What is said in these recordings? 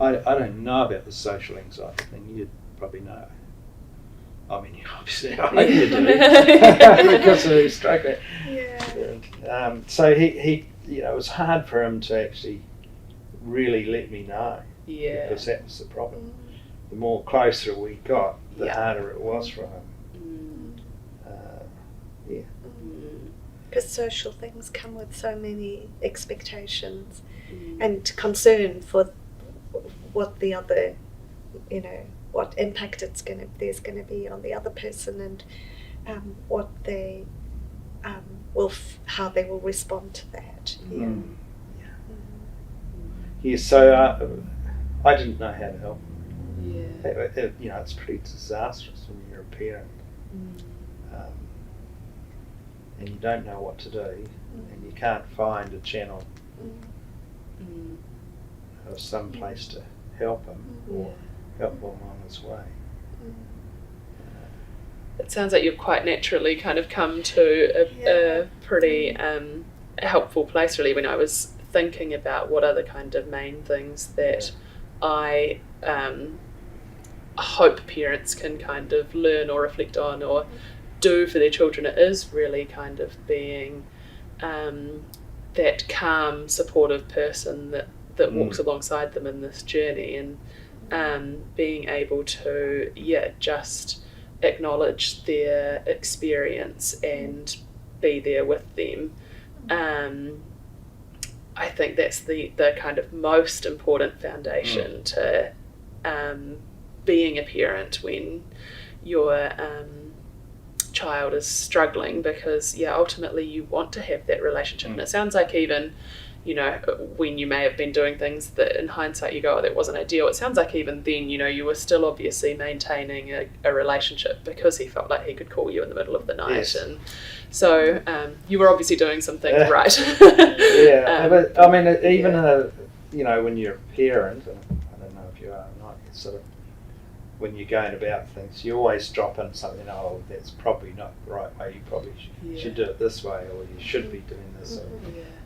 I don't know about the social anxiety thing. You'd probably know. I mean, obviously, I hope you do, because he's struggling. Yeah. So he, it was hard for him to actually really let me know. Yeah. Because that was the problem. The more closer we got, the harder it was for him. Because social things come with so many expectations and concern for what the other, what impact there's going to be on the other person, and what they how they will respond to that. So I didn't know how to help. Yeah. It's pretty disastrous when you're a parent. And you don't know what to do, and you can't find a channel or some place to help him or help him on his way. It sounds like you've quite naturally kind of come to a pretty helpful place, really, when I was thinking about what are the kind of main things that I hope parents can kind of learn or reflect on or do for their children. It is really kind of being that calm, supportive person that walks alongside them in this journey, and being able to just acknowledge their experience and be there with them. I think that's the kind of most important foundation to being a parent when your child is struggling, because ultimately you want to have that relationship. And it sounds like even when you may have been doing things that in hindsight you go, that wasn't ideal, it sounds like even then you were still obviously maintaining a relationship, because he felt like he could call you in the middle of the night. And so you were obviously doing some things right. But I mean, even when you're a parent, and I don't know if you are or not, it's sort of, when you're going about things, you always drop in something, that's probably not the right way, you probably should do it this way, or you should be doing this, or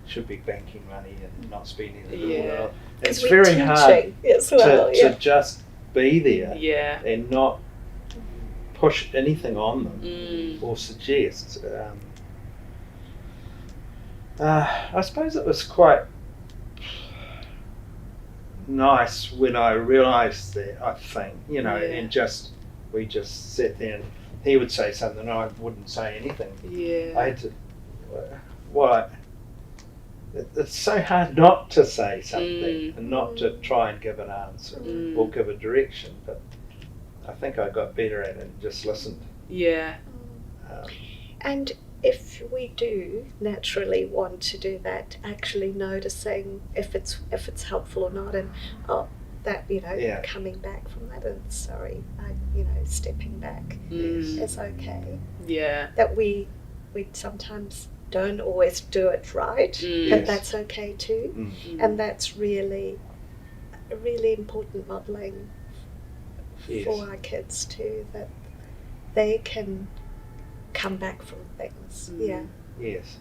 should be banking money and not spending it all. It's very hard to just be there and not push anything on them or suggest. I suppose it was quite nice when I realised that, I think, and we just sat there and he would say something and I wouldn't say anything. I had to, it's so hard not to say something and not to try and give an answer or give a direction, but I think I got better at it and just listened. And if we do naturally want to do that, actually noticing if it's helpful or not, and coming back from that, and stepping back is okay. That we sometimes don't always do it right, but that's okay too. And that's really a really important modelling for our kids too, that they can come back from things. Yes.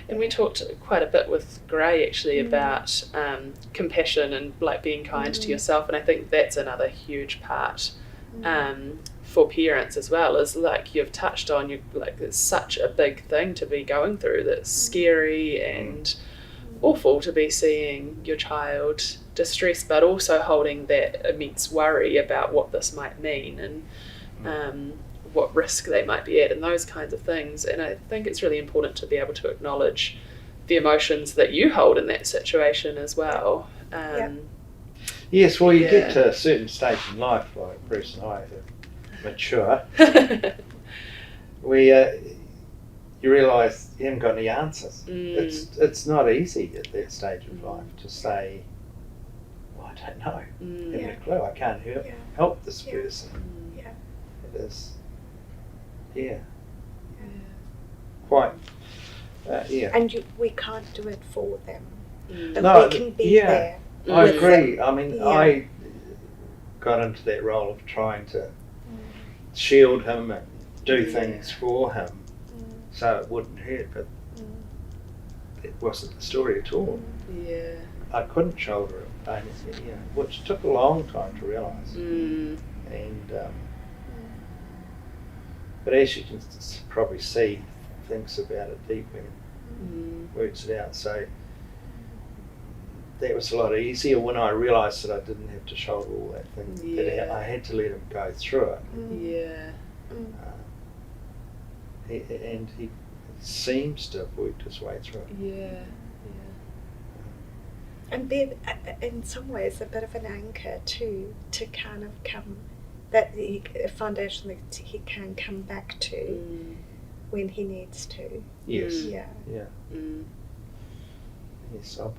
And we talked quite a bit with Gray actually about compassion and like being kind to yourself, and I think that's another huge part for parents as well, is like you've touched on, it's such a big thing to be going through, that's scary and awful to be seeing your child distressed, but also holding that immense worry about what this might mean and what risk they might be at and those kinds of things. And I think it's really important to be able to acknowledge the emotions that you hold in that situation as well. Yes, well, you get to a certain stage in life, like Bruce and I have mature, where you realise you haven't got any answers. It's not easy at that stage of life to say, well, I don't know, I haven't a clue, I can't help this person. It is, quite, And we can't do it for them, but no, we can be there. I agree. I mean, I got into that role of trying to shield him and do things for him so it wouldn't hurt, but it wasn't the story at all. I couldn't shoulder which took a long time to realise. Mm. And but as you can probably see, thinks about it deeply and works it out. So that was a lot easier when I realised that I didn't have to shoulder all that thing. That I had to let him go through it. Yeah. And he seems to have worked his way through it. Yeah. And then, in some ways, a bit of an anchor too, to kind of come, a foundation that he can come back to when he needs to. Yes. Yeah. Yes.